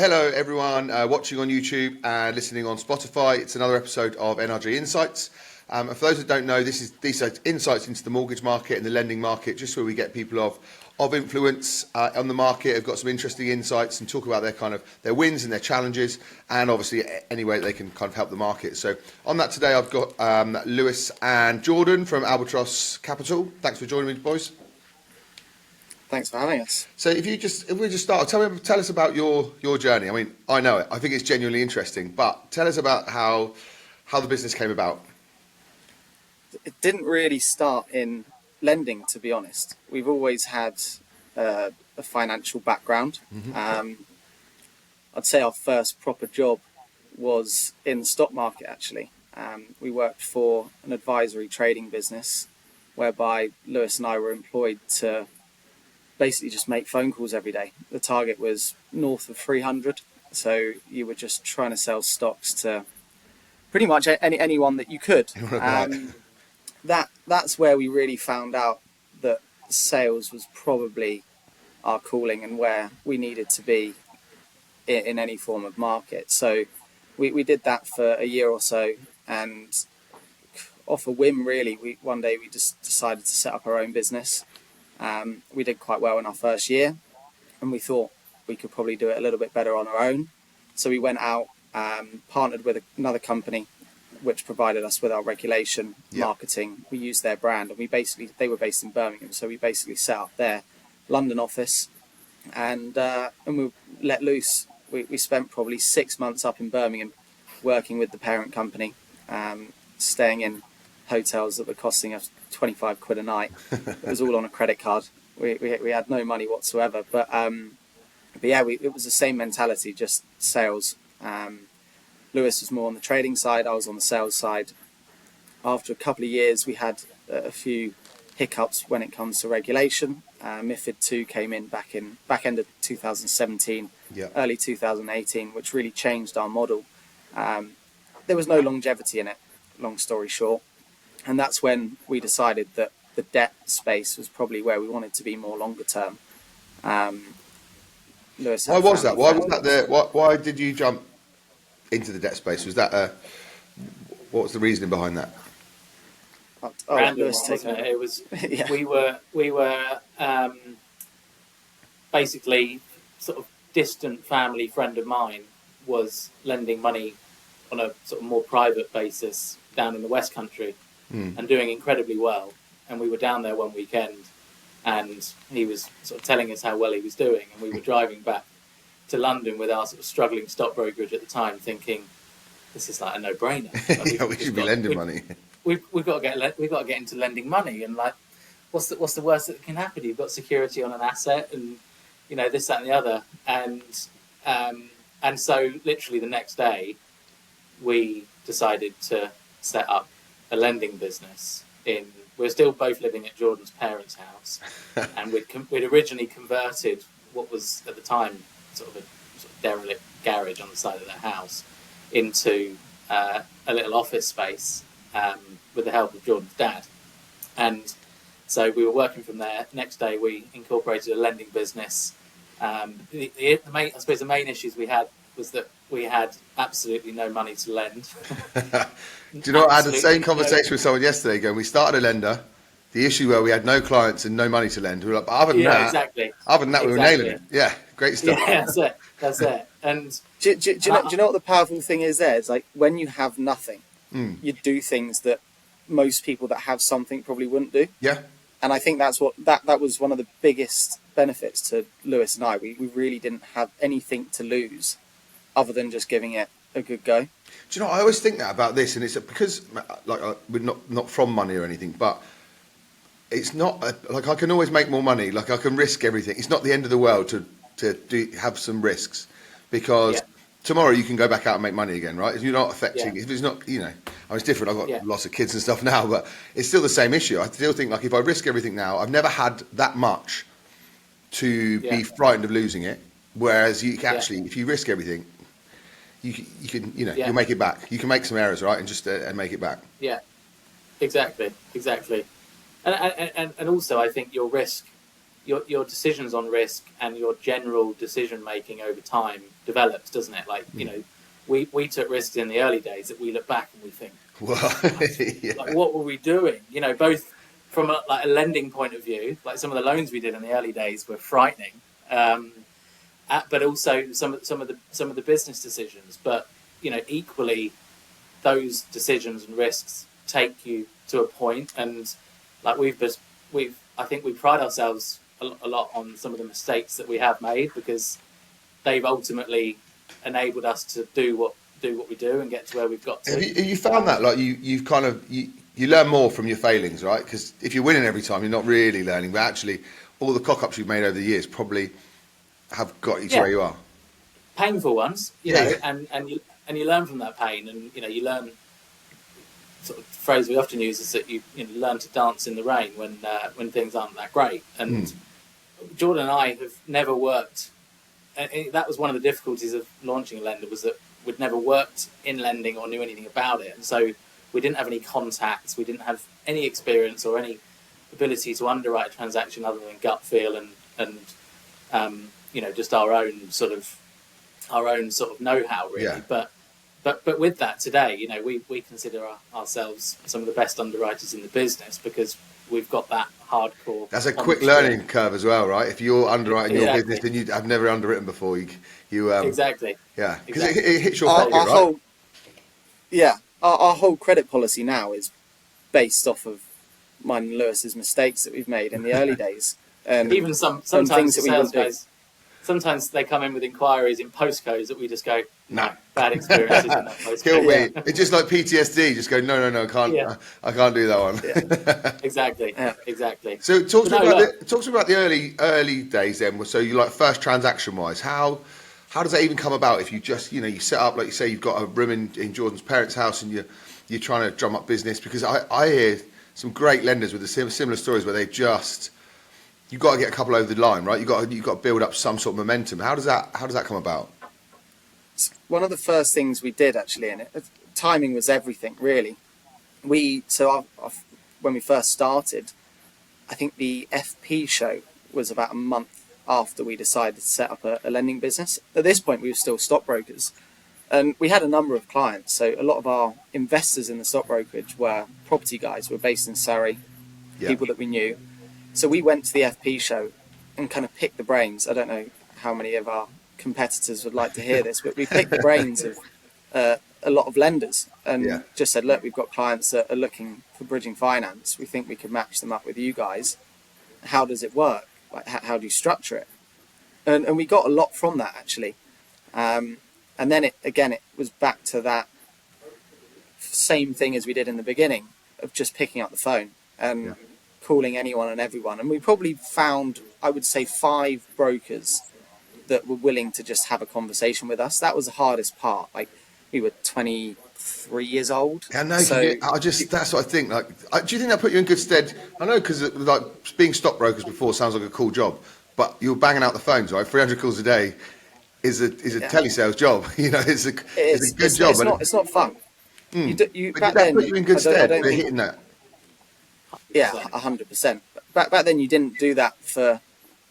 Hello everyone watching on YouTube and listening on Spotify. It's another episode of NRG Insights. And for those that don't know, these are insights into the mortgage market and the lending market, just where we get people of influence on the market, have got some interesting insights and talk about their wins and their challenges, and obviously any way they can kind of help the market. So on that today, I've got Lewis and Jordan from Albatross Capital. Thanks for joining me, boys. Thanks for having us. So if we just start, tell us about your journey. I mean, I know it. I think it's genuinely interesting, but tell us about how the business came about. It didn't really start in lending, to be honest. We've always had a financial background. I'd say our first proper job was in the stock market, actually. We worked for an advisory trading business whereby Lewis and I were employed to basically just make phone calls every day. The target was north of 300. So you were just trying to sell stocks to pretty much anyone that you could. That's where we really found out that sales was probably our calling and where we needed to be in any form of market. So we did that for a year or so, and off a whim, really, one day we just decided to set up our own business. We did quite well in our first year, and we thought we could probably do it a little bit better on our own. So we went out, partnered with another company which provided us with our regulation, marketing. We used their brand, and they were based in Birmingham, so we basically set up their London office and we let loose. We spent probably 6 months up in Birmingham working with the parent company, staying in hotels that were costing us 25 quid a night. It was all on a credit card. We had no money whatsoever, but yeah, it was the same mentality, just sales. Lewis was more on the trading side, I was on the sales side. After a couple of years, we had a few hiccups when it comes to regulation. MiFID II came in back end of 2017, early 2018, which really changed our model. There was no longevity in it, long story short. And that's when we decided that the debt space was probably where we wanted to be more longer term. Lewis, why was that? Why was that there? Why did you jump into the debt space? Was that what was the reasoning behind that? Lewis, wasn't it? It was we were basically sort of distant family friend of mine was lending money on a sort of more private basis down in the West Country. And doing incredibly well. And we were down there one weekend, and he was sort of telling us how well he was doing. And we were driving back to London with our sort of struggling stock brokerage at the time, thinking, "This is like a no-brainer. Like, we should be lending money. We've got to get into lending money. And like, what's the worst that can happen? You've got security on an asset, and this, that, and the other. And so literally the next day, we decided to set up a lending business. We're still both living at Jordan's parents' house, and we'd originally converted what was at the time sort of a derelict garage on the side of their house into a little office space with the help of Jordan's dad. And so we were working from there. Next day we incorporated a lending business. The main issues we had was that we had absolutely no money to lend. Do you know what? I had the same conversation with someone yesterday going, we started a lender, the issue where we had no clients and no money to lend. We were like, but other than that, we were nailing it. Yeah, great stuff. Yeah, that's it. And do you know what the powerful thing is there? It's like when you have nothing, you do things that most people that have something probably wouldn't do. Yeah. And I think that's that was one of the biggest benefits to Lewis and I. We really didn't have anything to lose other than just giving it a good go. Do you know, I always think that about this, and it's because like we're not from money or anything, but it's not like I can always make more money. Like I can risk everything. It's not the end of the world to have some risks, because tomorrow you can go back out and make money again, right? If you're not affecting, if it's not, it's different. I've got lots of kids and stuff now, but it's still the same issue. I still think like if I risk everything now, I've never had that much to be frightened of losing it. Whereas you can actually, if you risk everything, you can you'll make it back. You can make some errors, right, and just and make it back. Yeah, exactly. And also, I think your risk, your decisions on risk, and your general decision making over time develops, doesn't it? Like, you know, we took risks in the early days that we look back and we think, Well, yeah. like, what were we doing? You know, both from a lending point of view, like some of the loans we did in the early days were frightening, but also some of the business decisions. But, you know, equally, those decisions and risks take you to a point, and like I think we pride ourselves a lot on some of the mistakes that we have made, because they've ultimately enabled us to do what we do and get to where we've got to. Have you found that, like, you've kind of you learn more from your failings, right? Because if you're winning every time, you're not really learning, but actually all the cock-ups you've made over the years probably have got you to where you are. Painful ones, you know, and you learn from that pain, and, you know, you learn. Sort of phrase we often use is that you learn to dance in the rain when things aren't that great. And Jordan and I have never worked. And that was one of the difficulties of launching a lender, was that we'd never worked in lending or knew anything about it, and so we didn't have any contacts, we didn't have any experience or any ability to underwrite a transaction other than gut feel and you know, just our own sort of know-how, really. Yeah. But with that today, you know, we consider ourselves some of the best underwriters in the business, because we've got that hardcore. That's a quick learning curve as well, right? If you're underwriting your business and you have never underwritten before, you exactly. Yeah, because Exactly. it hits your pocket, right? Our whole credit policy now is based off of mine and Lewis's mistakes that we've made in the early days. Even sometimes things the that we sales wouldn't do. guys, sometimes they come in with inquiries in postcodes that we just go, No. bad experiences in that postcode. Kill me. It's just like PTSD. Just go, no, I can't do that one. Yeah. Exactly. Yeah. Exactly. So talk to me But about the early days then. So you, like, first transaction wise, how does that even come about? If you just, you know, you set up, like you say, you've got a room in Jordan's parents' house and you're trying to drum up business, because I hear some great lenders with the similar stories where you've got to get a couple over the line, right? You've got to build up some sort of momentum. How does that come about? One of the first things we did, actually, and timing was everything, really. When we first started, I think the FP show was about a month after we decided to set up a lending business. At this point, we were still stockbrokers, and we had a number of clients. So a lot of our investors in the stock brokerage were property guys who were based in Surrey, people that we knew. So we went to the FP show and kind of picked the brains. I don't know how many of our competitors would like to hear this, but we picked the brains of a lot of lenders and just said, look, we've got clients that are looking for bridging finance. We think we could match them up with you guys. How does it work? Like, how do you structure it? And we got a lot from that, actually. And then it was back to that same thing as we did in the beginning, of just picking up the phone and calling anyone and everyone. And we probably found, I would say, 5 brokers that were willing to just have a conversation with us. That was the hardest part. Like, we were 23 years old. Yeah, no, so that's what I think. Like, do you think that put you in good stead? I know, because like being stockbrokers before sounds like a cool job, but you're banging out the phones, right? 300 calls a day is a telesales job. You know, it's a good job. It's not fun. But did that put you in good stead for hitting that? Yeah, 100%. Back then, you didn't do that for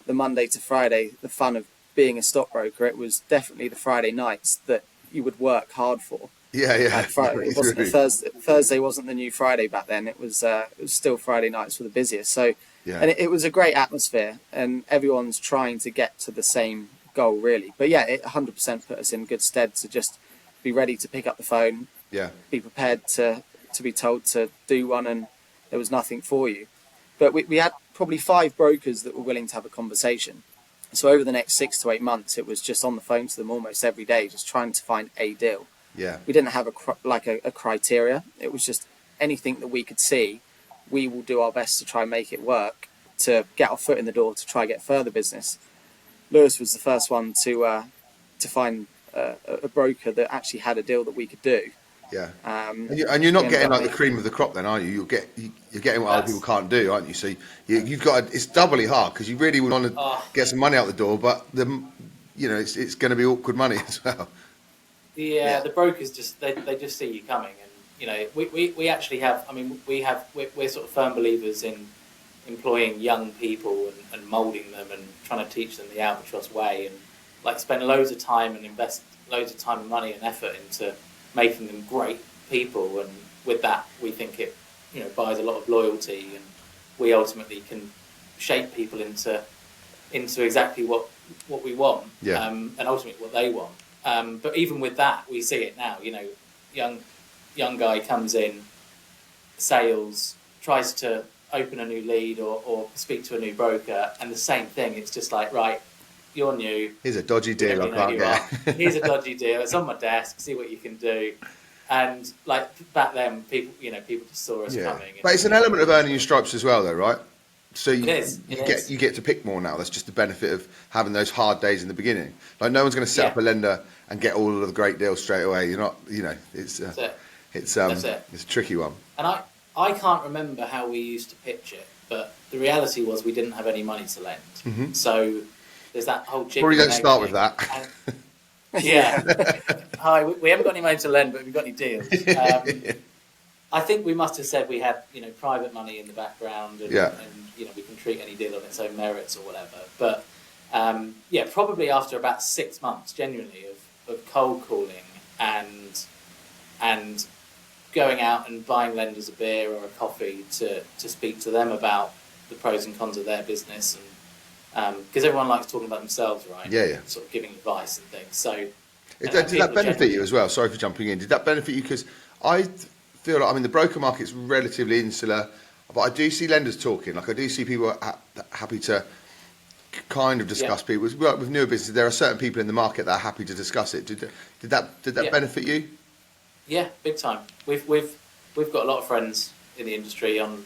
the Monday to Friday, the fun of being a stockbroker. It was definitely the Friday nights that you would work hard for. Yeah. Friday, it wasn't Thursday wasn't the new Friday back then. It was still Friday nights were the busiest. So, and it was a great atmosphere, and everyone's trying to get to the same goal, really. But yeah, it 100% put us in good stead to just be ready to pick up the phone. Yeah. Be prepared to be told to do one, and there was nothing for you. But we had probably 5 brokers that were willing to have a conversation. So over the next 6 to 8 months, it was just on the phone to them almost every day, just trying to find a deal. Yeah. We didn't have a criteria. It was just anything that we could see, we will do our best to try and make it work, to get our foot in the door, to try and get further business. Lewis was the first one to find a broker that actually had a deal that we could do. Yeah. And you're not getting like the cream of the crop then, are you? You're getting what other people can't do, aren't you? So you've got it's doubly hard, because you really want to get some money out the door, but it's going to be awkward money as well. Yeah, the brokers they just see you coming, and we actually have. I mean, we're sort of firm believers in employing young people and moulding them and trying to teach them the Albatross way. And like spend loads of time and invest loads of time and money and effort into making them great people, and with that we think it, you know, buys a lot of loyalty, and we ultimately can shape people into exactly what we want, and ultimately what they want. But even with that, we see it now. You know, young guy comes in, sales, tries to open a new lead or speak to a new broker, and the same thing. It's just like, right, you're new. Here's a dodgy deal I can't get. Here's a dodgy deal. It's on my desk. See what you can do. And like back then, people just saw us coming. But it's an element of earning your stripes as well, though, right? So you It get to pick more now. That's just the benefit of having those hard days in the beginning. Like no one's going to set up a lender and get all of the great deals straight away. You're not, you know, it's it's a tricky one. And I can't remember how we used to pitch it, but the reality was we didn't have any money to lend. Mm-hmm. So there's that whole chicken. Probably don't start with that. Hi, we haven't got any money to lend, but we've got any deals. I think we must have said we had, you know, private money in the background, and you know, we can treat any deal on its own merits or whatever. But probably after about 6 months, genuinely, of cold calling and going out and buying lenders a beer or a coffee to speak to them about the pros and cons of their business, and because everyone likes talking about themselves, right? Sort of giving advice and things. So did that benefit you as well? Sorry for jumping in. Did that benefit you? Because I feel like, I mean, the broker market's relatively insular, but I do see lenders talking. Like I do see people happy to kind of discuss people. With newer businesses, there are certain people in the market that are happy to discuss it. Did that benefit you? Yeah, big time. We've got a lot of friends in the industry on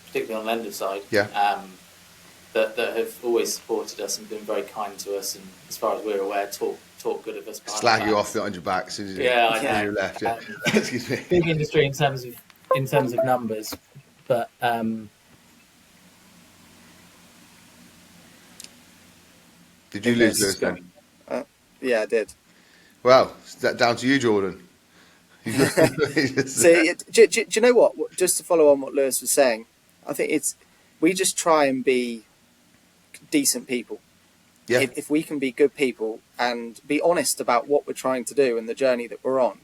particularly on lender side. That have always supported us and been very kind to us, and as far as we're aware, talk good of us. Slag you off behind your back as soon as you left. Excuse me. Big industry in terms of numbers, but did you lose Lewis then? Yeah, I did. Well, is that down to you, Jordan? See, do you know what? Just to follow on what Lewis was saying, I think we just try and be decent people. If we can be good people and be honest about what we're trying to do and the journey that we're on,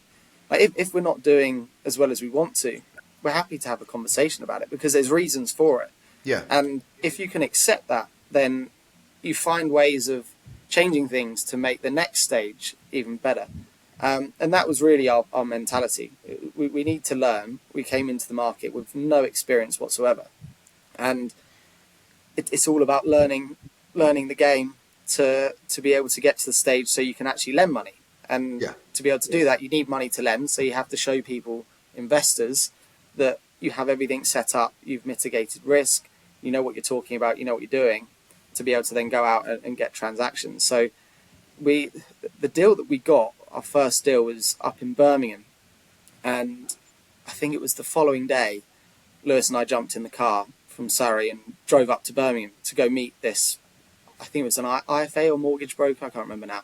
like if we're not doing as well as we want to, we're happy to have a conversation about it because there's reasons for it. And if you can accept that, then you find ways of changing things to make the next stage even better. And that was really our mentality. We need to learn. We came into the market with no experience whatsoever, and it's all about learning the game to be able to get to the stage so you can actually lend money. And to be able to do that, you need money to lend. So you have to show people, investors, that you have everything set up, you've mitigated risk, you know what you're talking about, you know what you're doing, to be able to then go out and get transactions. So the deal that we got, our first deal, was up in Birmingham, and I think it was the following day, Lewis and I jumped in the car from Surrey and drove up to Birmingham to go meet this, I think it was an IFA or mortgage broker, I can't remember now,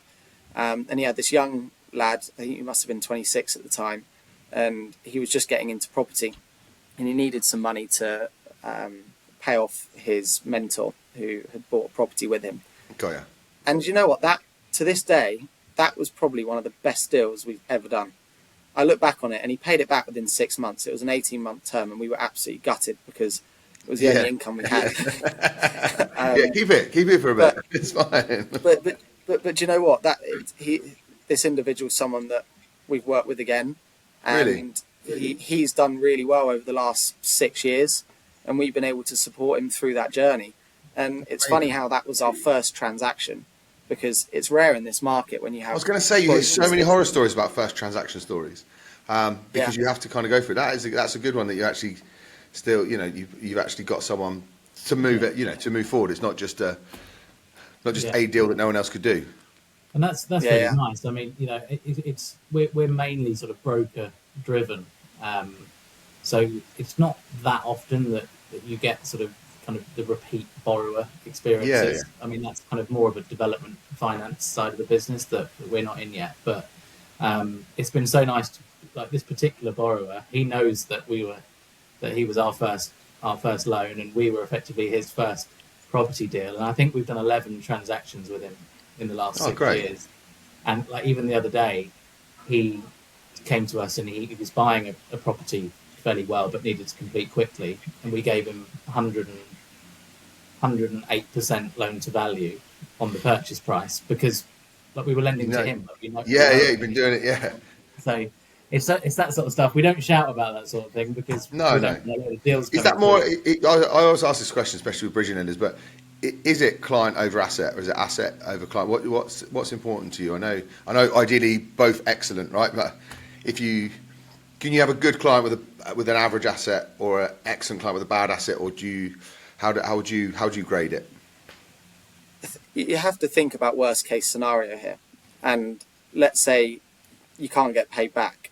and he had this young lad, I think he must have been 26 at the time, and he was just getting into property, and he needed some money to pay off his mentor who had bought a property with him. Got ya. And you know what, that to this day, that was probably one of the best deals we've ever done. I look back on it, and he paid it back within 6 months. It was an 18-month term, and we were absolutely gutted because it was the only income we had. Keep it for a bit. It's fine. But you know what? This individual is someone that we've worked with again, and he's done really well over the last 6 years, and we've been able to support him through that journey. And it's funny how that was our first transaction, because it's rare in this market when you have... I was going to say, you hear so many horror stories about first transaction stories, because you have to kind of go through it. That's a good one that you actually still, you know, you've actually got someone to move it, you know, to move forward. It's not just a deal that no one else could do. And that's really nice. I mean, you know, we're mainly sort of broker driven, so it's not that often that you get sort of kind of the repeat borrower experiences. I mean, that's kind of more of a development finance side of the business that we're not in yet. But it's been so nice to, like, this particular borrower, he knows that he was our first loan, and we were effectively his first property deal. And I think we've done 11 transactions with him in the last Oh, 6 great. years. And like even the other day, he came to us and he was buying a property fairly well, but needed to complete quickly. And we gave him 108% loan to value on the purchase price because like we were You lending to know, him, but we know you've been doing it, yeah. so it's that sort of stuff. We don't shout about that sort of thing because No, we no. don't know the deals Is coming that more? through. I always ask this question, especially with bridging lenders, but is it client over asset, or is it asset over client? What's important to you? I know. Ideally, both excellent, right? But can you have a good client with an average asset, or an excellent client with a bad asset, or how would you grade it? You have to think about worst case scenario here, and let's say you can't get paid back.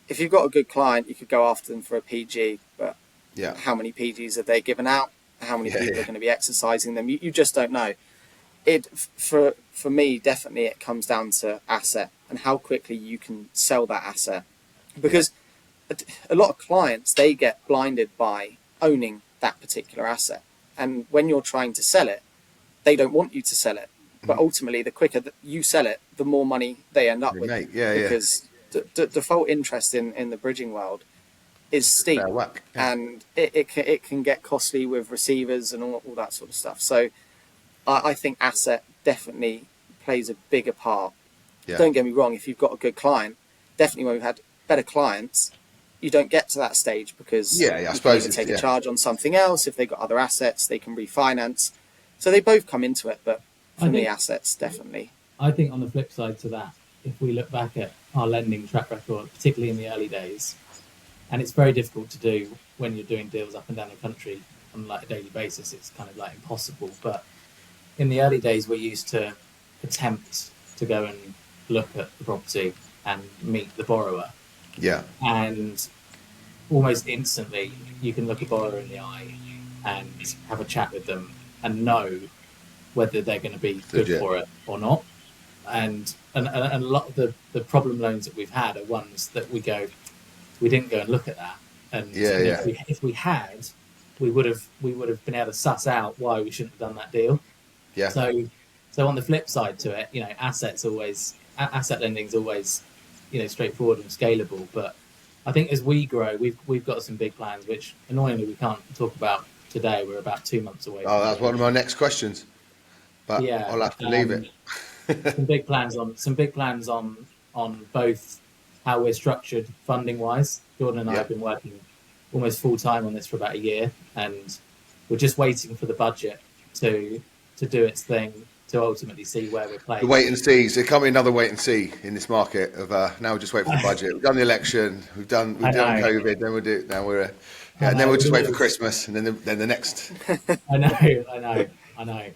If you've got a good client, you could go after them for a PG, but Yeah. how many PGs have they given out? How many people Yeah. are going to be exercising them? You just don't know. For me, definitely it comes down to asset and how quickly you can sell that asset, because a lot of clients, they get blinded by owning that particular asset, and when you're trying to sell it, they don't want you to sell it, but ultimately the quicker that you sell it, the more money they end up with, Mate, yeah. because the default interest in the bridging world is steep, Fair whack. Yeah. and it can get costly with receivers and all that sort of stuff. So I think asset definitely plays a bigger part. Yeah. Don't get me wrong, if you've got a good client, definitely when we've had better clients, you don't get to that stage because I you suppose can either it's, take a charge on something else. If they've got other assets, they can refinance. So they both come into it, but for me, assets definitely. I think on the flip side to that, if we look back at our lending track record, particularly in the early days, and it's very difficult to do when you're doing deals up and down the country on like a daily basis, it's kind of like impossible. But in the early days, we used to attempt to go and look at the property and meet the borrower. Yeah. And almost instantly, you can look a borrower in the eye and have a chat with them and know whether they're going to be good for it or not. And a lot of the problem loans that we've had are ones that we didn't go and look at that. And if we had, we would have been able to suss out why we shouldn't have done that deal. Yeah. So on the flip side to it, asset lending is always, straightforward and scalable. But I think as we grow, we've got some big plans, which annoyingly we can't talk about today. We're about 2 months away. Oh, that's one of my next questions, but I'll have to leave it. some big plans on both how we're structured funding wise. Jordan and I have been working almost full time on this for about a year, and we're just waiting for the budget to do its thing to ultimately see where we're playing. The wait and see. So there can't be another wait and see in this market of now we'll just wait for the budget. We've done the election, we've done COVID, then we'll do it. Now and then we'll just wait for Christmas, and then the next. I know.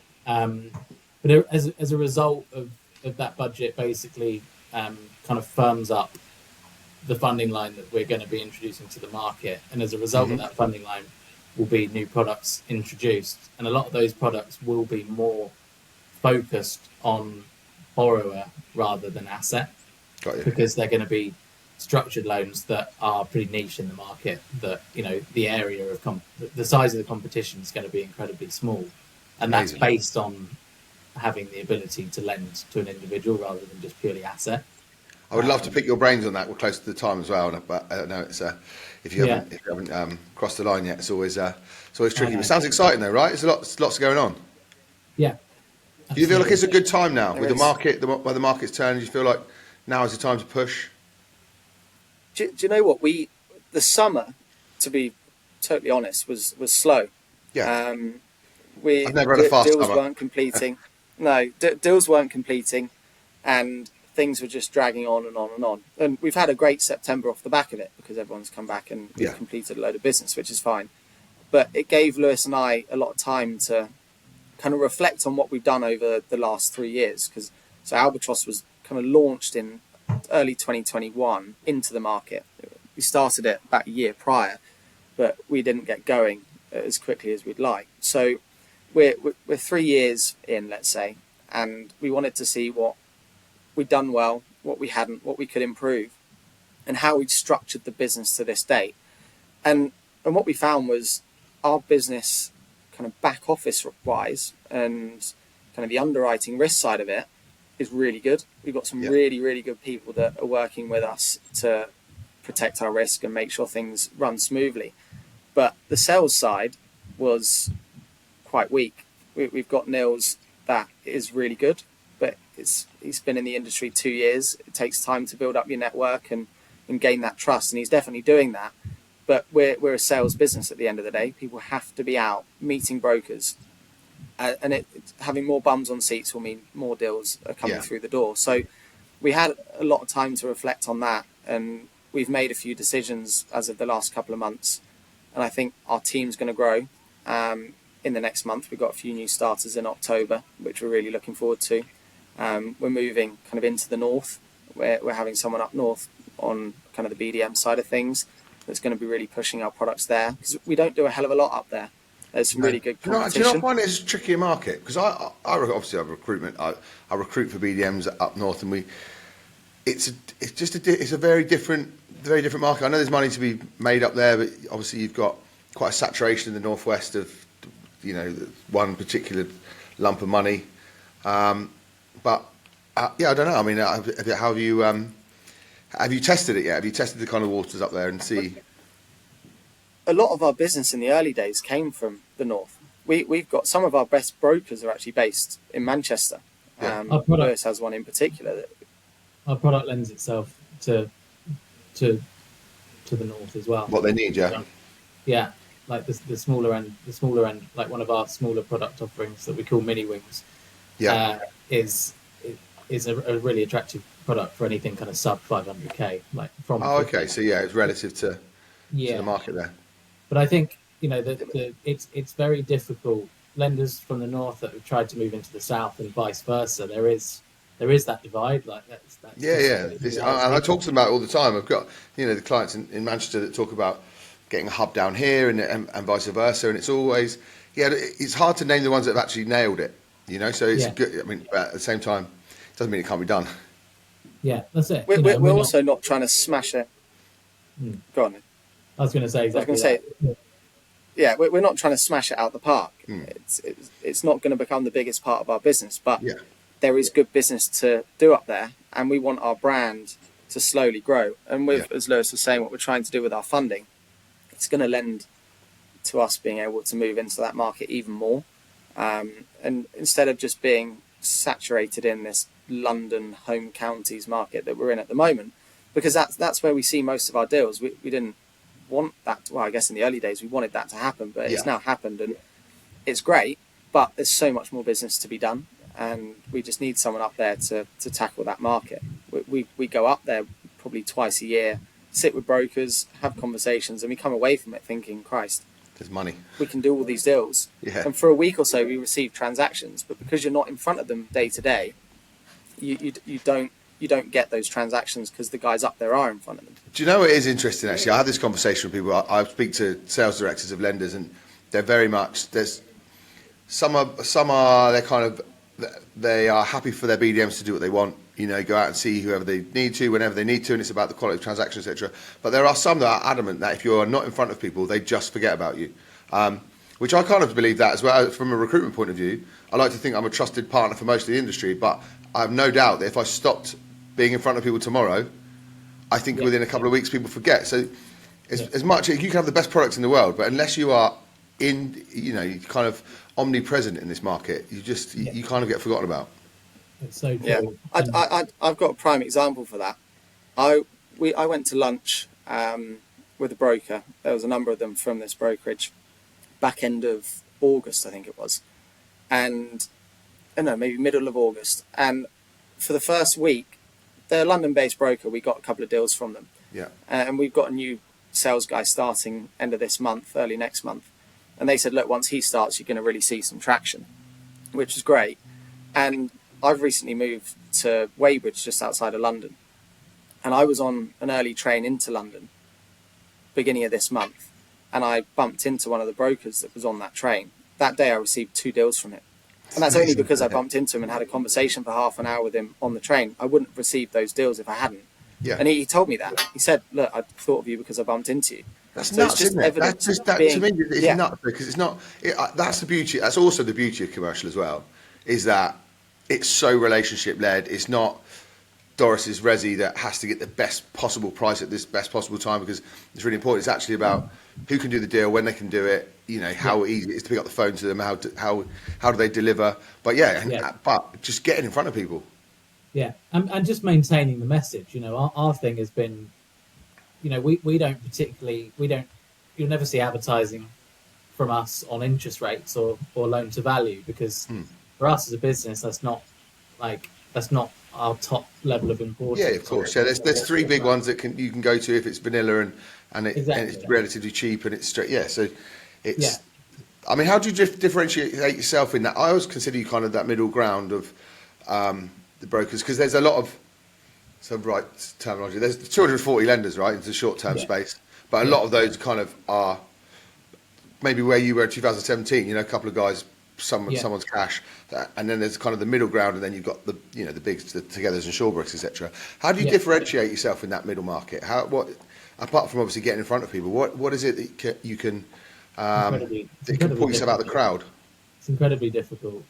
But as a result of that budget, basically kind of firms up the funding line that we're going to be introducing to the market, and as a result of that funding line will be new products introduced, and a lot of those products will be more focused on borrower rather than asset. Got you. Because they're going to be structured loans that are pretty niche in the market, that the area of the size of the competition is going to be incredibly small, and that's based on having the ability to lend to an individual rather than just purely asset. I would love to pick your brains on that. We're close to the time as well, but I know it's if you haven't crossed the line yet, it's always tricky. It sounds exciting though, right? There's lots going on. Yeah. Do you feel like it's a good time now with the market, where the market's turning? Do you feel like now is the time to push? Do you know what? The summer, to be totally honest, was slow. Yeah. I've never had a fast deals summer. weren't completing. No, deals weren't completing, and things were just dragging on and on and on. And we've had a great September off the back of it because everyone's come back and we've completed a load of business, which is fine. But it gave Lewis and I a lot of time to kind of reflect on what we've done over the last 3 years. So Albatross was kind of launched in early 2021 into the market. We started it about a year prior, but we didn't get going as quickly as we'd like. So we're 3 years in, let's say, and we wanted to see what we'd done well, what we hadn't, what we could improve, and how we'd structured the business to this date. And what we found was our business kind of back office wise and kind of the underwriting risk side of it is really good. We've got some really, really good people that are working with us to protect our risk and make sure things run smoothly. But the sales side was quite weak. We've got Nils that is really good, but he's been in the industry 2 years. It takes time to build up your network and gain that trust, and he's definitely doing that. But we're a sales business at the end of the day. People have to be out meeting brokers, and having more bums on seats will mean more deals are coming through the door. So we had a lot of time to reflect on that, and we've made a few decisions as of the last couple of months. And I think our team's going to grow in the next month. We've got a few new starters in October, which we're really looking forward to. We're moving kind of into the north. We're having someone up north on kind of the BDM side of things that's going to be really pushing our products there, because we don't do a hell of a lot up there. There's some really good competition. Do you not find it's a trickier market? Because I obviously have recruitment. I recruit for BDMs up north, and it's a very different market. I know there's money to be made up there, but obviously you've got quite a saturation in the northwest of, you know, one particular lump of money. But I don't know. I mean, have you tested it yet? Have you tested the kind of waters up there and see? A lot of our business in the early days came from the north. We've got some of our best brokers are actually based in Manchester. Lewis has one in particular. Our product lends itself to the north as well. What they need, yeah, like the smaller end, like one of our smaller product offerings that we call mini wings, is a really attractive product for anything kind of sub 500k, like from. Oh, okay. So it's relative to the market there. But I think, you know, it's very difficult. Lenders from the north that have tried to move into the south and vice versa. There is that divide. Like that's I talk to them about it all the time. I've got, you know, the clients in Manchester that talk about getting a hub down here and vice versa. And it's always, it's hard to name the ones that have actually nailed it, you know. So it's good. I mean, but at the same time, it doesn't mean it can't be done. Yeah, that's it. We're also not trying to smash it. Go on. I was going to say exactly. We're not trying to smash it out the park. It's not going to become the biggest part of our business, but there is good business to do up there, and we want our brand to slowly grow. And as Lewis was saying, what we're trying to do with our funding, it's going to lend to us being able to move into that market even more. And instead of just being saturated in this London home counties market that we're in at the moment, because that's where we see most of our deals. We didn't want that. Well, I guess in the early days we wanted that to happen, but it's now happened, and it's great. But there's so much more business to be done, and we just need someone up there to tackle that market. We go up there probably twice a year, sit with brokers, have conversations, and we come away from it thinking, Christ, there's money. We can do all these deals. And for a week or so we receive transactions, but because you're not in front of them day to day, you don't get those transactions because the guys up there are in front of them. Do you know what is interesting, actually? I have this conversation with people. I speak to sales directors of lenders, and they're very much, some are they are happy for their BDMs to do what they want, you know, go out and see whoever they need to, whenever they need to, and it's about the quality of transactions, etc. But there are some that are adamant that if you're not in front of people, they just forget about you. Which I kind of believe that as well. From a recruitment point of view, I like to think I'm a trusted partner for most of the industry, but I have no doubt that if I stopped being in front of people tomorrow, I think within a couple of weeks people forget. So as much you can have the best products in the world, but unless you are in, you know, kind of omnipresent in this market, you kind of get forgotten about. It's so true. Yeah, I've got a prime example for that. I went to lunch with a broker. There was a number of them from this brokerage back end of August, I think it was, and I don't know, maybe middle of August. And for the first week, they're a London-based broker. We got a couple of deals from them. Yeah. And we've got a new sales guy starting end of this month, early next month. And they said, look, once he starts, you're going to really see some traction, which is great. And I've recently moved to Weybridge, just outside of London. And I was on an early train into London, beginning of this month. And I bumped into one of the brokers that was on that train. That day I received 2 deals from him. And that's only because I bumped into him and had a conversation for half an hour with him on the train. I wouldn't have received those deals if I hadn't. Yeah. And he told me that. He said, look, I thought of you because I bumped into you. That's nuts, isn't it? To me, it's nuts, because it's not. That's the beauty. That's also the beauty of commercial as well. is that it's so relationship led. It's not Doris's resi that has to get the best possible price at this best possible time, because it's really important. It's actually about who can do the deal, when they can do it, how easy it is to pick up the phone to them, how do they deliver. But but just getting in front of people. Yeah, and just maintaining the message. Our thing has been, we don't, you'll never see advertising from us on interest rates or loan to value, because for us as a business, that's not our top level of importance. Yeah, of course. Yeah, there's three big ones that you can go to if it's vanilla and it's relatively cheap and it's straight. Yeah, so it's. Yeah. I mean, how do you differentiate yourself in that? I always consider you kind of that middle ground of the brokers, because there's a lot of terminology. There's 240 lenders, right, into the short-term space, but a lot of those kind of are maybe where you were in 2017. A couple of guys. Someone's cash, and then there's kind of the middle ground, and then you've got the the bigs, the Togethers and Shawbrooks, etc. How do you differentiate yourself in that middle market? What apart from obviously getting in front of people, what is it that you can that can pull yourself out of the crowd? It's incredibly difficult.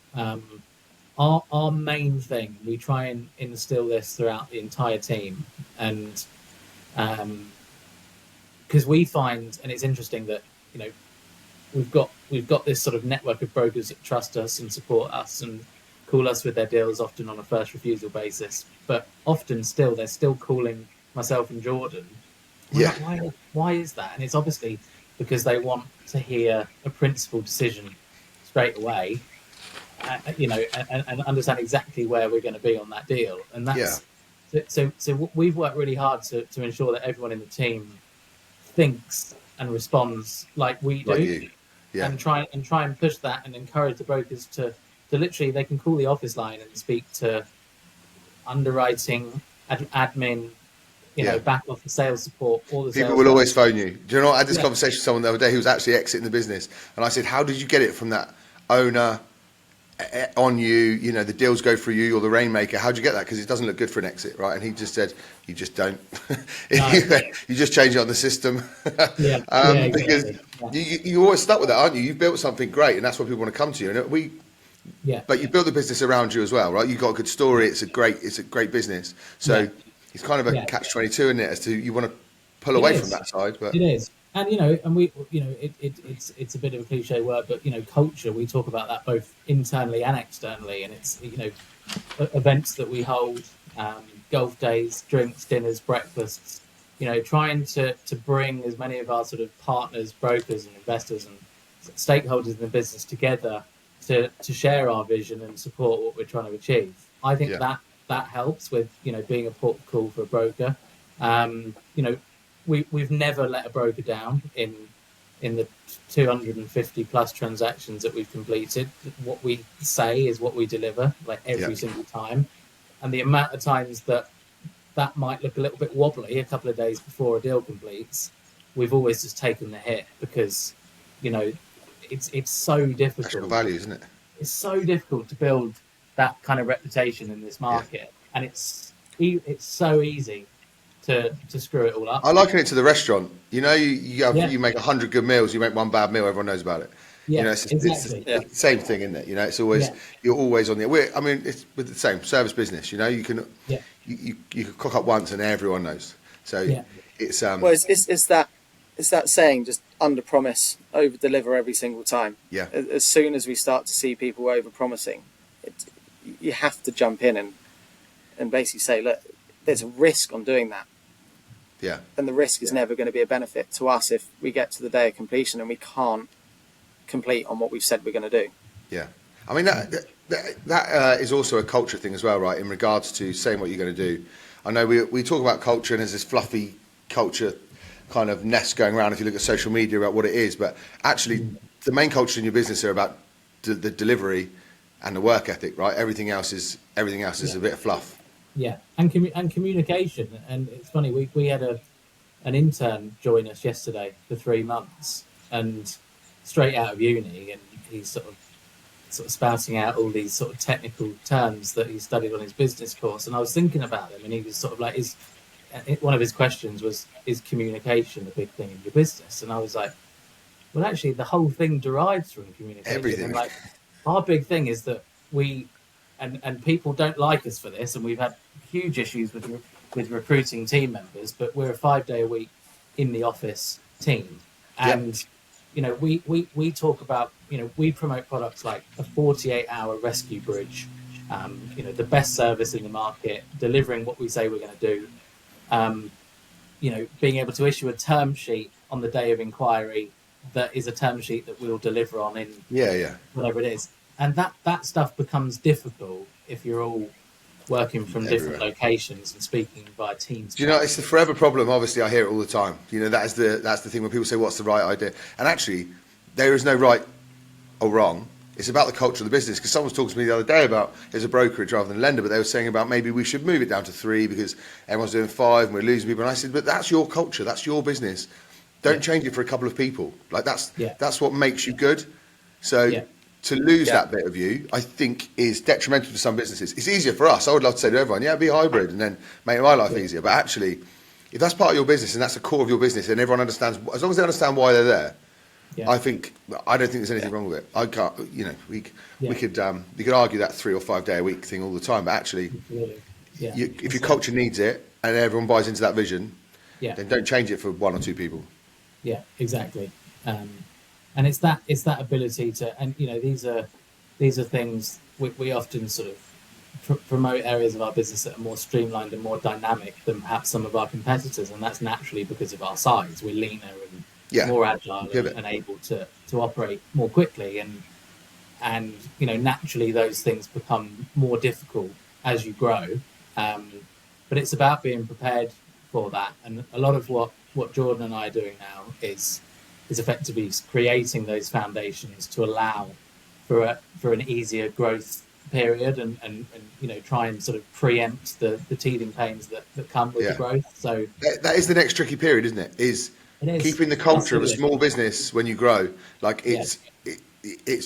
Our main thing, we try and instill this throughout the entire team, and because we find, and it's interesting that we've got this sort of network of brokers that trust us and support us and call us with their deals, often on a first refusal basis. But often still, they're still calling myself and Jordan. Why is that? And it's obviously because they want to hear a principled decision straight away, and understand exactly where we're going to be on that deal. And that's so we've worked really hard to ensure that everyone in the team thinks and responds like we do. Like you. Yeah. And try and push that and encourage the brokers to literally, they can call the office line and speak to underwriting, admin, back office sales support, all the people will always phone you. Do you know what? I had this conversation with someone the other day who was actually exiting the business, and I said, how did you get it from that owner on you, the deals go through you, or the rainmaker? How'd you get that? Because it doesn't look good for an exit, right? And he just said, you just don't. You just change it on the system. Exactly. Because you always stuck with that, aren't you? You've built something great, and that's why people want to come to you. And but you build the business around you as well, right? You've got a good story. It's a great business. So it's kind of a catch-22, isn't it? As to, you want to pull away from that side, but it is. And and we it's a bit of a cliche word, but culture, we talk about that both internally and externally, and it's events that we hold, golf days, drinks, dinners, breakfasts, trying to bring as many of our sort of partners, brokers and investors and stakeholders in the business together to share our vision and support what we're trying to achieve. I think that helps with being a port of call for a broker. We've never let a broker down in the 250 plus transactions that we've completed. What we say is what we deliver, like every single time. And the amount of times that might look a little bit wobbly a couple of days before a deal completes, we've always just taken the hit, because it's so difficult. National value, isn't it? It's so difficult to build that kind of reputation in this market, and it's so easy to screw it all up. I liken it to the restaurant. You make 100 good meals, you make one bad meal, everyone knows about it. It's the same thing, isn't it? It's always you're always on the. It's with the same service business. You can you can cook up once and everyone knows. So it's it's that saying, just under promise, over deliver every single time. Yeah. As soon as we start to see people over promising, you have to jump in and basically say, look, there's a risk on doing that. Yeah. And the risk is never going to be a benefit to us if we get to the day of completion and we can't complete on what we've said we're going to do. Yeah. I mean, that is also a culture thing as well, right? In regards to saying what you're going to do. I know we talk about culture and there's this fluffy culture kind of nest going around if you look at social media about what it is, but actually the main culture in your business are about the delivery and the work ethic, right? Everything else is a bit of fluff. Yeah, and communication. And it's funny, we had an intern join us yesterday for 3 months, and straight out of uni, and he's sort of spouting out all these sort of technical terms that he studied on his business course. And I was thinking about him, and he was sort of like, one of his questions was, is communication a big thing in your business? And I was like, well, actually, the whole thing derives from communication. Everything. And like, our big thing is that we and people don't like us for this, and we've had huge issues with recruiting team members, but we're a 5-day a week in the office team. And we talk about, we promote products like a 48-hour rescue bridge, the best service in the market, delivering what we say we're going to do, being able to issue a term sheet on the day of inquiry that is a term sheet that we'll deliver on in whatever it is. And that stuff becomes difficult if you're all working from different locations and speaking via Teams. Do you know, it's the forever problem. Obviously, I hear it all the time. That's the thing when people say, what's the right idea? And actually, there is no right or wrong. It's about the culture of the business. Because someone was talking to me the other day about, as a brokerage rather than a lender, but they were saying about maybe we should move it down to 3 because everyone's doing 5 and we're losing people. And I said, but that's your culture. That's your business. Don't change it for a couple of people. Like that's what makes you good. So to lose that bit of you, I think, is detrimental to some businesses. It's easier for us. I would love to say to everyone, be hybrid and then make my life easier. But actually, if that's part of your business and that's the core of your business and everyone understands, as long as they understand why they're there, I don't think there's anything wrong with it. I can't, we could argue that 3 or 5 day a week thing all the time, but actually, if your culture needs it and everyone buys into that vision, then don't change it for 1 or 2 people. Yeah, exactly. And it's that ability to, and these are things we often sort of promote areas of our business that are more streamlined and more dynamic than perhaps some of our competitors, and that's naturally because of our size. We're leaner and more agile and able to operate more quickly, and naturally those things become more difficult as you grow. But it's about being prepared for that, and a lot of what Jordan and I are doing now is effectively creating those foundations to allow for an easier growth period and try and sort of preempt the teething pains that come with the growth. So that is the next tricky period, isn't it? It is keeping the culture of a small business when you grow. Like it's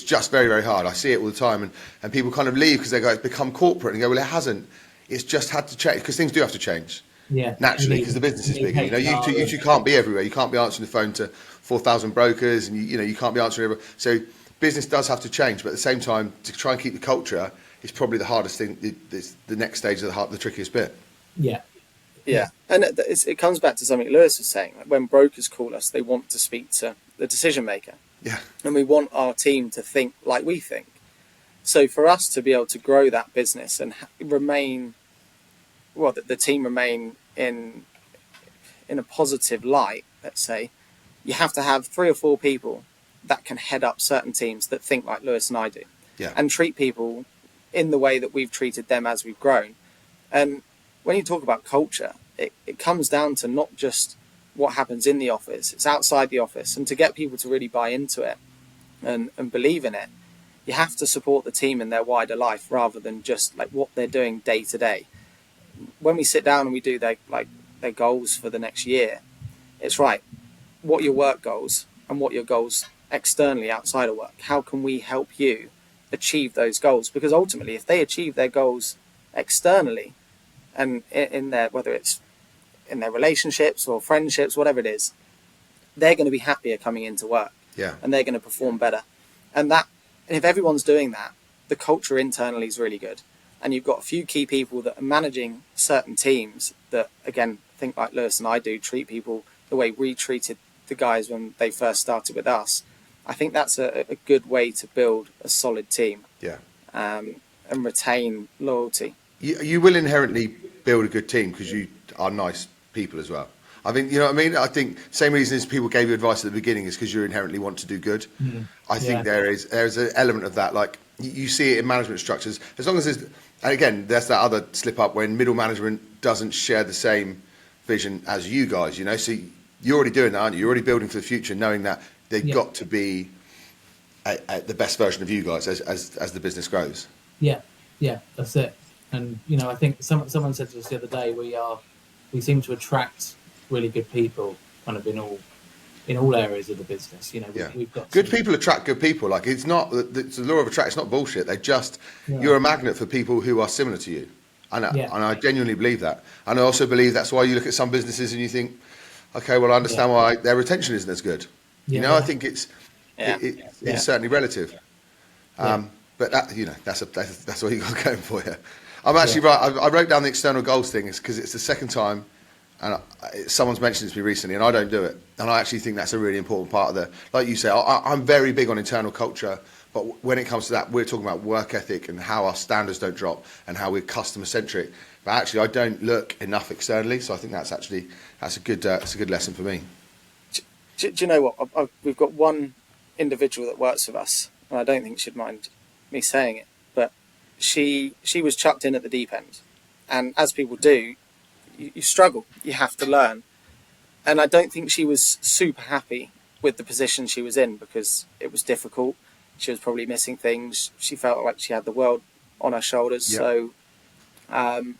just very, very hard. I see it all the time, and people kind of leave because they go, it's become corporate, and go, well, it hasn't. It's just had to change, because things do have to change. Naturally, because the business is bigger. You two can't be everywhere. You can't be answering the phone to 4,000 brokers, and you can't be answering everywhere. So business does have to change, but at the same time, to try and keep the culture is probably the hardest thing. The next stage of the trickiest bit. And it comes back to something Lewis was saying. Like, when brokers call us, they want to speak to the decision maker. And we want our team to think like we think. So for us to be able to grow that business and remain, the team remain in a positive light, let's say, you have to have 3 or 4 people that can head up certain teams that think like Lewis and I do, and treat people in the way that we've treated them as we've grown. And when you talk about culture, it comes down to not just what happens in the office, it's outside the office. And to get people to really buy into it and believe in it, you have to support the team in their wider life rather than just like what they're doing day to day. When we sit down and we do their goals for the next year, it's right. What are your work goals and what are your goals externally outside of work? How can we help you achieve those goals? Because ultimately, if they achieve their goals externally and in their, whether it's in their relationships or friendships, whatever it is, they're going to be happier coming into work. And they're going to perform better. And if everyone's doing that, the culture internally is really good. And you've got a few key people that are managing certain teams that, again, think like Lewis and I do, treat people the way we treated the guys when they first started with us. I think that's a good way to build a solid team. And retain loyalty. You will inherently build a good team because you are nice people as well. I think, you know what I mean? I think same reason as people gave you advice at the beginning is because you inherently want to do good. I think there's an element of that. Like you see it in management structures. As long as there's, and again, there's that other slip up when middle management doesn't share the same vision as you guys, So you're already doing that, aren't you? You're already building for the future, knowing that they've got to be the best version of you guys as the business grows. Yeah, that's it. And I think someone said to us the other day, we seem to attract really good people, kind of in all areas of the business. We've got good people attract good people. Like it's the law of attraction. It's not bullshit. They just you're a magnet for people who are similar to you, and I genuinely believe that. And I also believe that's why you look at some businesses and you think, okay, well, I understand why their retention isn't as good. I think it's certainly relative. But that's what you got going for you. I'm actually right. I wrote down the external goals thing because it's the second time, and someone's mentioned it to me recently, and I don't do it. And I actually think that's a really important part of like you say, I'm very big on internal culture, but when it comes to that, we're talking about work ethic and how our standards don't drop and how we're customer centric. But actually, I don't look enough externally, so I think that's a good lesson for me. Do you know what? We've got one individual that works with us, and I don't think she'd mind me saying it, but she was chucked in at the deep end, and as people do, you struggle. You have to learn, and I don't think she was super happy with the position she was in because it was difficult. She was probably missing things. She felt like she had the world on her shoulders. Yep. So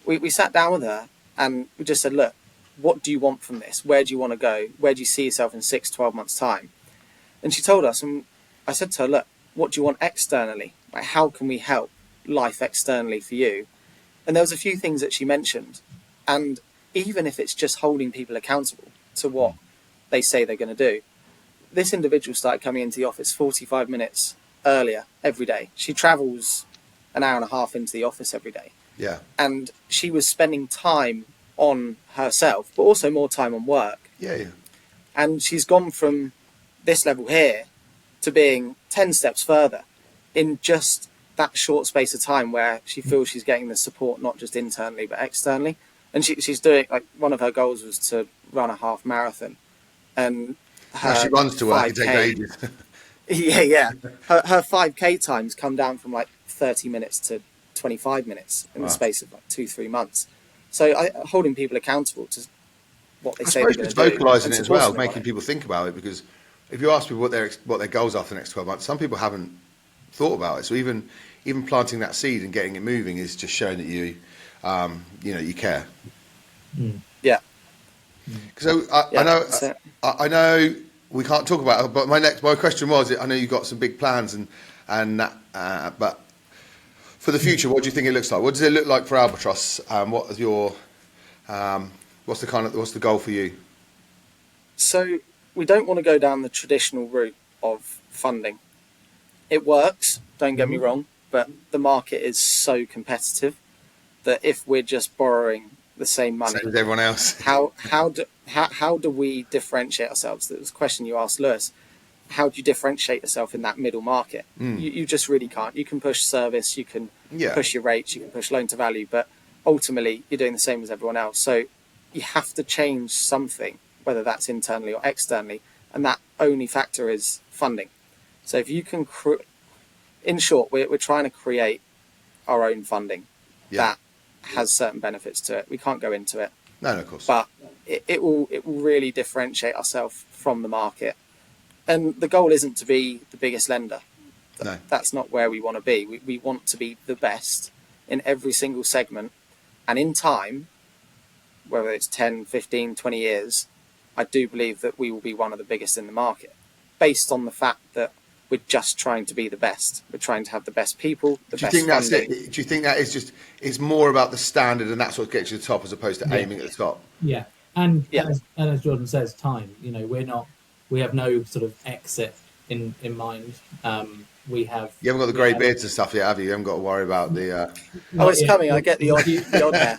we sat down with her and we just said, look, what do you want from this? Where do you want to go? Where do you see yourself in 6-12 months' time? And she told us, and I said to her, look, what do you want externally? Like, how can we help life externally for you? And there was a few things that she mentioned. And even if it's just holding people accountable to what they say they're going to do, this individual started coming into the office 45 minutes earlier every day. She travels an hour and a half into the office every day. Yeah. And she was spending time on herself, but also more time on work. Yeah. And she's gone from this level here to being 10 steps further in just that short space of time where she feels she's getting the support, not just internally, but externally. And she's doing, like, one of her goals was to run a half marathon. And she runs to work, it takes ages. yeah. Her 5K times come down from like 30 minutes to 25 minutes in the space of like 2-3 months. So holding people accountable to what they say they're going to do. Vocalising it as well, making people think about it, because if you ask people what their goals are for the next 12 months, some people haven't thought about it. So even planting that seed and getting it moving is just showing that you care. Yeah. So I know we can't talk about it, but my question was, I know you've got some big plans but for the future, what do you think it looks like? What does it look like for Albatross? What is your what's the goal for you? So we don't want to go down the traditional route of funding. It works, don't get me wrong, but the market is so competitive that if we're just borrowing the same money, same as everyone else, how do we differentiate ourselves? That was a question you asked Lewis. How do you differentiate yourself in that middle market? You just really can't. You can push service, you can push your rates, you can push loan to value, but ultimately you're doing the same as everyone else. So you have to change something, whether that's internally or externally, and that only factor is funding. So if you can, in short, we're trying to create our own funding that has certain benefits to it. We can't go into it. No, of course. But it will really differentiate ourselves from the market. And the goal isn't to be the biggest lender. No. That's not where we want to be. We want to be the best in every single segment. And in time, whether it's 10, 15, 20 years, I do believe that we will be one of the biggest in the market, based on the fact that we're just trying to be the best. We're trying to have the best people, the best funding. That's it? Do you think that is it's more about the standard and that's what gets you to the top as opposed to aiming at the top? Yeah. And as Jordan says, time, we have no sort of exit in mind. You haven't got the grey beards and stuff yet, have you? You haven't got to worry about the... it's coming. I get the odd hair.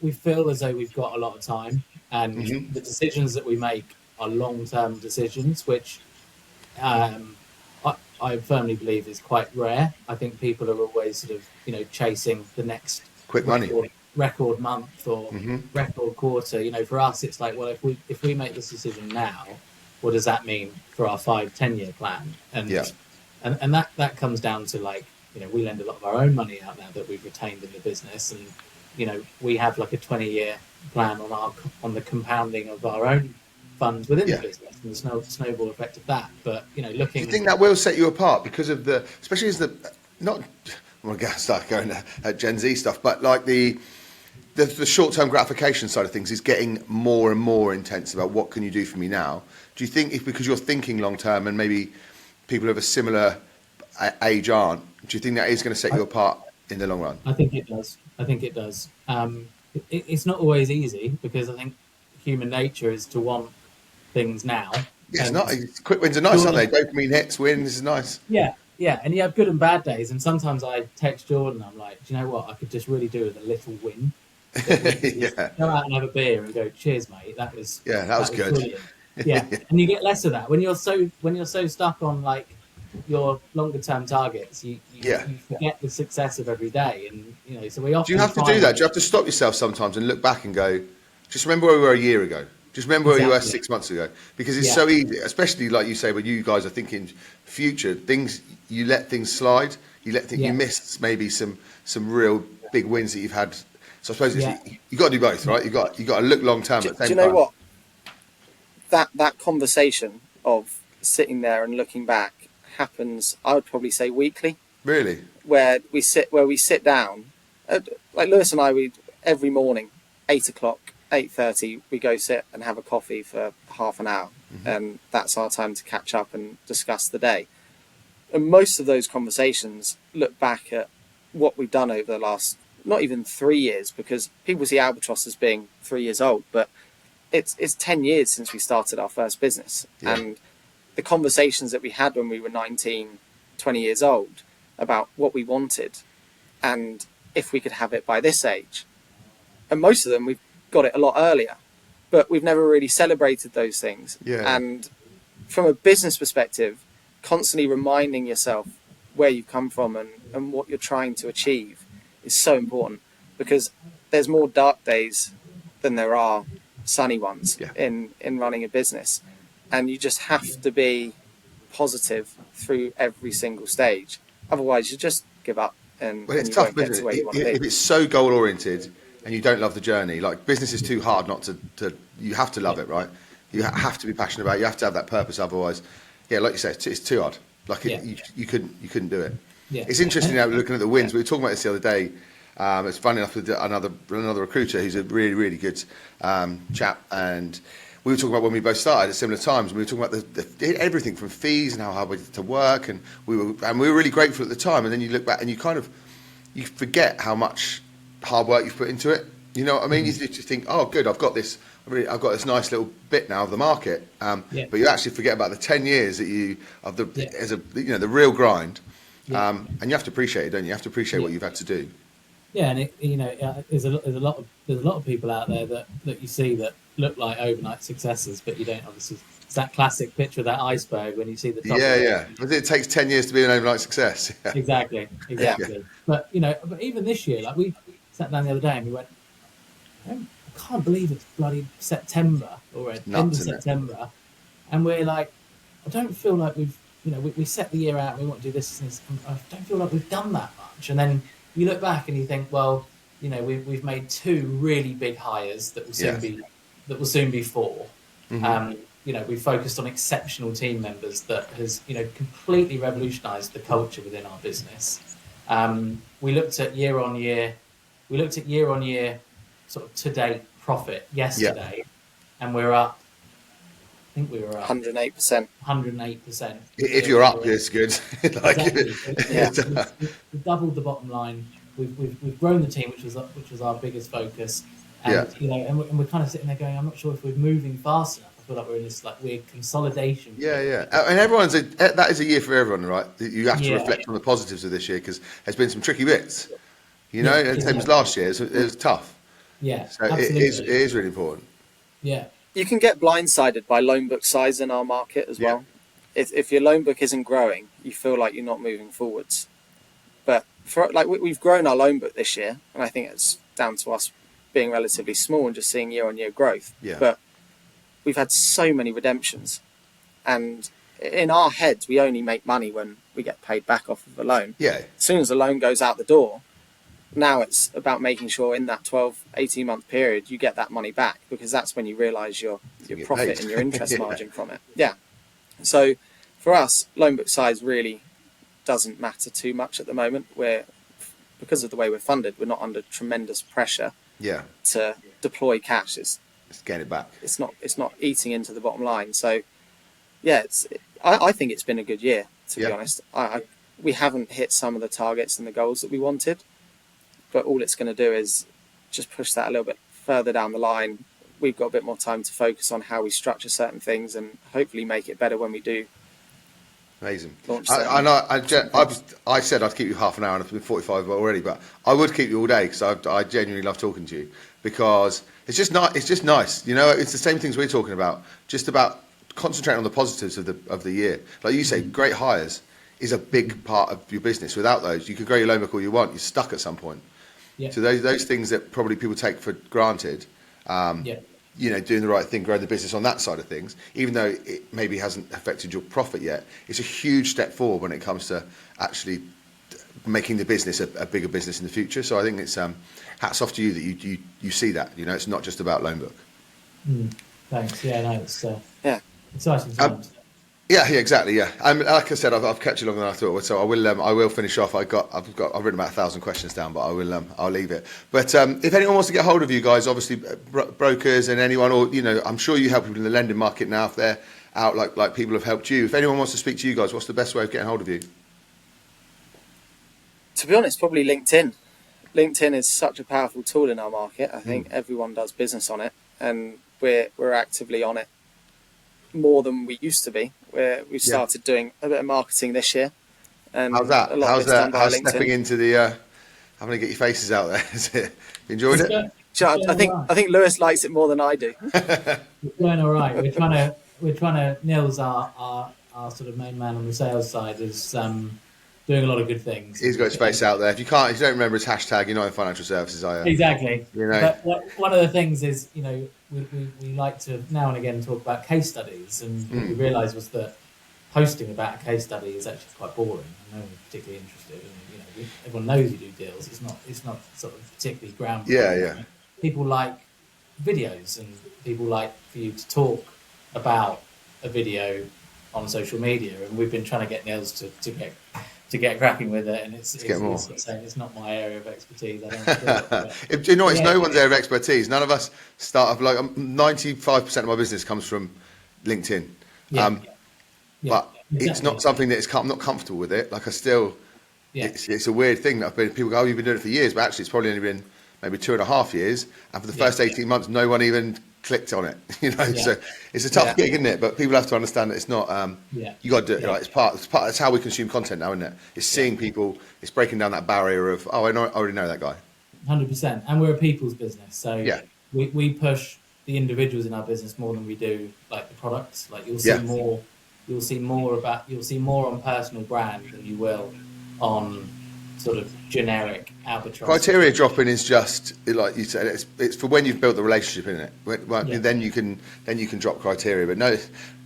We feel as though we've got a lot of time, and the decisions that we make are long-term decisions, which I firmly believe is quite rare. I think people are always sort of, chasing the next quick money record month or record quarter. For us, it's like, well, if we make this decision now, what does that mean for our 5-10 year plan? And that comes down to we lend a lot of our own money out now that we've retained in the business, and we have like a 20-year plan on the compounding of our own funds within the business and the snowball effect of that. But looking, do you think that will set you apart because of especially as not? I'm going to start going at Gen Z stuff, but like the short-term gratification side of things is getting more and more intense about what can you do for me now. Do you think because you're thinking long-term and maybe people of a similar age aren't, do you think that is going to set you apart in the long run? I think it does. It's not always easy because I think human nature is to want things now. Yeah, it's And nice. Quick wins are nice, aren't they? Jordan, Dopamine hits, wins is nice. yeah, yeah, and you have good and bad days. And sometimes I text Jordan, I'm like, do you know what? I could just really do with a little win. That we could just Yeah, go out and have a beer and go, cheers, mate. yeah, that was That was good. brilliant. Yeah, and you get less of that when you're so stuck on like your longer term targets. Yeah. You forget the success of every day, and so we Do you often have to try do that? and Do you have to stop yourself sometimes and look back and go, just remember where we were a year ago? Just remember where you were exactly, 6 months ago? Because it's yeah, so easy, especially like you say, when you guys are thinking future, you let things slide. You yeah, miss maybe some real big wins that you've had. So I suppose yeah, you got to do both, right? You got to look long term at the Do same you know time. what? That conversation of sitting there and looking back happens, I would probably say weekly, Really? where we sit down, like Lewis and I, we every morning, 8 o'clock, 8:30, we go sit and have a coffee for half an hour, and that's our time to catch up and discuss the day. And most of those conversations look back at what we've done over the last, not even 3 years, because people see Albatross as being 3 years old, but it's 10 years since we started our first business. Yeah. And the conversations that we had when we were 19, 20 years old about what we wanted and if we could have it by this age. And most of them, we've got it a lot earlier, but we've never really celebrated those things. Yeah. And from a business perspective, constantly reminding yourself where you've come from and what you're trying to achieve is so important, because there's more dark days than there are sunny ones Yeah. in running a business. And you just have to be positive through every single stage. Otherwise, you just give up Well, and it's you tough, won't get isn't to where you it? want to be. If it's so goal oriented and you don't love the journey, like business is too hard not to you have to love yeah, it, right? You have to be passionate about it. You have to have that purpose. Otherwise, yeah, like you say, it's too hard. Like yeah, you couldn't do it. yeah. It's interesting And now looking at the wins. We were talking about this the other day. It's funny enough with another recruiter who's a really good chap, and we were talking about when we both started at similar times. And we were talking about the everything from fees and how hard we did to work, and we were really grateful at the time. And then you look back and you forget how much hard work you've put into it. You know what I mean? You just think, oh, good, I've got this nice little bit now of the market. yeah, But you actually forget about the 10 years that yeah, the real grind. yeah, And you have to appreciate it, don't you? You have to appreciate yeah. what you've had to do. Yeah, and there's a lot of people out there that you see that look like overnight successes, but you don't obviously. It's that classic picture of that iceberg when you see the top of Yeah, it. yeah. But it takes 10 years to be an overnight success. Yeah. Exactly, Yeah. exactly. But but even this year, like we sat down the other day and we went, I can't believe it's bloody September already, It's end nuts, of isn't it? September, and we're like, I don't feel like we set the year out and we want to do this and this. And I don't feel like we've done that much. And then you look back and you think, well, we've made 2 really big hires that will soon be 4. We focused on exceptional team members that has completely revolutionised the culture within our business. We looked at year on year sort of to date profit yesterday, and we're up. I think we were up 108%. 108%. If you're up, it's good. Like, Exactly. Yeah. We've doubled the bottom line. We've grown the team, which was our biggest focus. And and we're kind of sitting there going, I'm not sure if we're moving fast enough. I feel like we're in this weird consolidation. yeah. And that is a year for everyone, right? You have to reflect on the positives of this year because there's been some tricky bits. And same as last year, it was tough. Yeah, So absolutely. it is really important. Yeah. You can get blindsided by loan book size in our market as well. If your loan book isn't growing, you feel like you're not moving forwards. But we've grown our loan book this year, and I think it's down to us being relatively small and just seeing year-on-year growth. Yeah. But we've had so many redemptions, and in our heads, we only make money when we get paid back off of a loan. Yeah. As soon as the loan goes out the door, now it's about making sure in that 12, 18-month period, you get that money back, because that's when you realise your get profit paid. and your interest Yeah. margin from it. Yeah. So for us, loan book size really doesn't matter too much at the moment. Because of the way we're funded, we're not under tremendous pressure Yeah. to deploy cash. Let's get it back. It's not eating into the bottom line. So yeah, I think it's been a good year, to be honest. We haven't hit some of the targets and the goals that we wanted, but all it's going to do is just push that a little bit further down the line we've got a bit more time to focus on how we structure certain things and hopefully make it better when we do. Amazing. Launch I said I'd keep you half an hour, and I've been 45 already, but I would keep you all day because I genuinely love talking to you, because it's just not. It's just nice, you know. It's the same things we're talking about, just about concentrating on the positives of the year. Like you say, great hires is a big part of your business. Without those, you could grow your loan book all you want. You're stuck at some point. Yeah. So those things that probably people take for granted. You know, doing the right thing, growing the business on that side of things, even though it maybe hasn't affected your profit yet, it's a huge step forward when it comes to actually making the business a bigger business in the future. So I think it's hats off to you that you see that. You know, it's not just about loan book. Thanks. Yeah, no, it's exciting Yeah, times. exactly. Yeah, like I said, I've kept you longer than I thought, so I will finish off. I've written about 1,000 questions down, but I'll leave it. But if anyone wants to get hold of you guys, obviously brokers and anyone, or you know, I'm sure you help people in the lending market now if they're out like people have helped you. If anyone wants to speak to you guys, what's the best way of getting hold of you? To be honest, probably LinkedIn. LinkedIn is such a powerful tool in our market. I think everyone does business on it, and we're actively on it more than we used to be. We've started doing a bit of marketing this year, and How's that? a lot of it's done by How's LinkedIn. stepping into the having to get your faces out there? Is it? You enjoyed it? I think Lewis likes it more than I do. It's going all right. We're trying to. Nils, our sort of main man on the sales side, is doing a lot of good things. He's got his face out there. If you don't remember his hashtag, you're not in financial services, are you? Exactly. You know. But one of the things is, you know, we like to now and again talk about case studies, and what we realised was that posting about a case study is actually quite boring. No one's particularly interested. And, you know, everyone knows you do deals. It's not sort of particularly groundbreaking. Yeah. People like videos, and people like for you to talk about a video on social media. And we've been trying to get Nils to get cracking with it, and it's saying it's not my area of expertise. I don't You know, it's no one's area of expertise. None of us start off like 95% of my business comes from LinkedIn. But it's not something that I'm not comfortable with it. Like it's a weird thing that people go, oh, you've been doing it for years, but actually it's probably only been maybe 2.5 years, and for the first 18 months, no one even clicked on it. You know, so it's a tough gig, isn't it? But people have to understand that it's not. You got to do it. Right? It's part. It's how we consume content now, isn't it? It's seeing people. It's breaking down that barrier of I already know that guy. 100%, and we're a people's business, so we push the individuals in our business more than we do like the products. Like you'll see more. You'll see more on personal brand than you will on sort of generic Albatross. Criteria dropping is just like you said. It's for when you've built the relationship, isn't it? Then you can drop criteria. But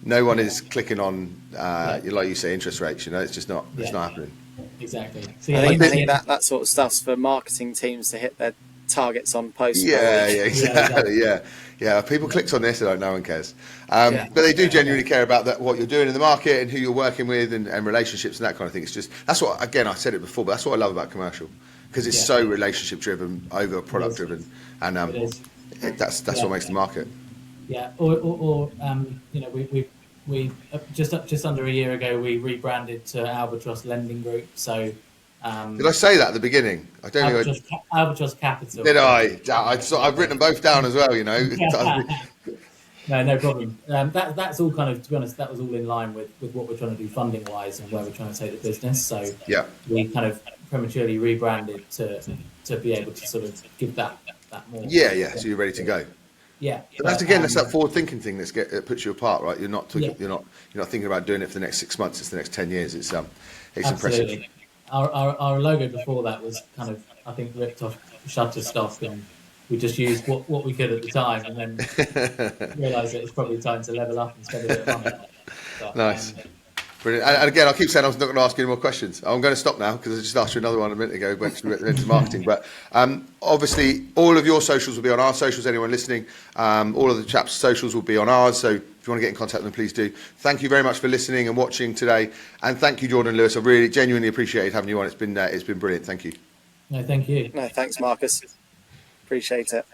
no one is clicking on like you say interest rates. You know, it's just not. It's not happening. Exactly. So, I think that sort of stuff's for marketing teams to hit their targets on posts. Exactly. Yeah. People clicked on this, no one cares. But they do genuinely care about what you're doing in the market and who you're working with and relationships and that kind of thing. It's just that's what, again, I said it before, but that's what I love about commercial, because it's so relationship driven over product driven, and that's what makes the market. Yeah. Or you know, we just under a year ago we rebranded to Albatross Lending Group. So. Did I say that at the beginning? I don't know. Albatross Capital. Did I? I've written them both down as well. You know. No problem. That's all kind of, to be honest, that was all in line with what we're trying to do funding wise and where we're trying to take the business. So we kind of prematurely rebranded to be able to sort of give that more. Yeah. So you're ready to go. Yeah. But that's that forward thinking thing that puts you apart, right? You're not thinking about doing it for the next 6 months. It's the next 10 years. It's impressive. Our logo before that was kind of, I think, ripped off Shutterstock, and we just used what we could at the time, and then realised that it's probably time to level up and spend a bit of money. But, nice. Brilliant. And again, I keep saying I was not going to ask you any more questions. I'm going to stop now because I just asked you another one a minute ago, went into marketing. But obviously, all of your socials will be on our socials. Anyone listening, all of the chaps' socials will be on ours. So if you want to get in contact with them, please do. Thank you very much for listening and watching today. And thank you, Jordan and Lewis. I really genuinely appreciated having you on. It's been brilliant. Thank you. No, thank you. No, thanks, Marcus. Appreciate it.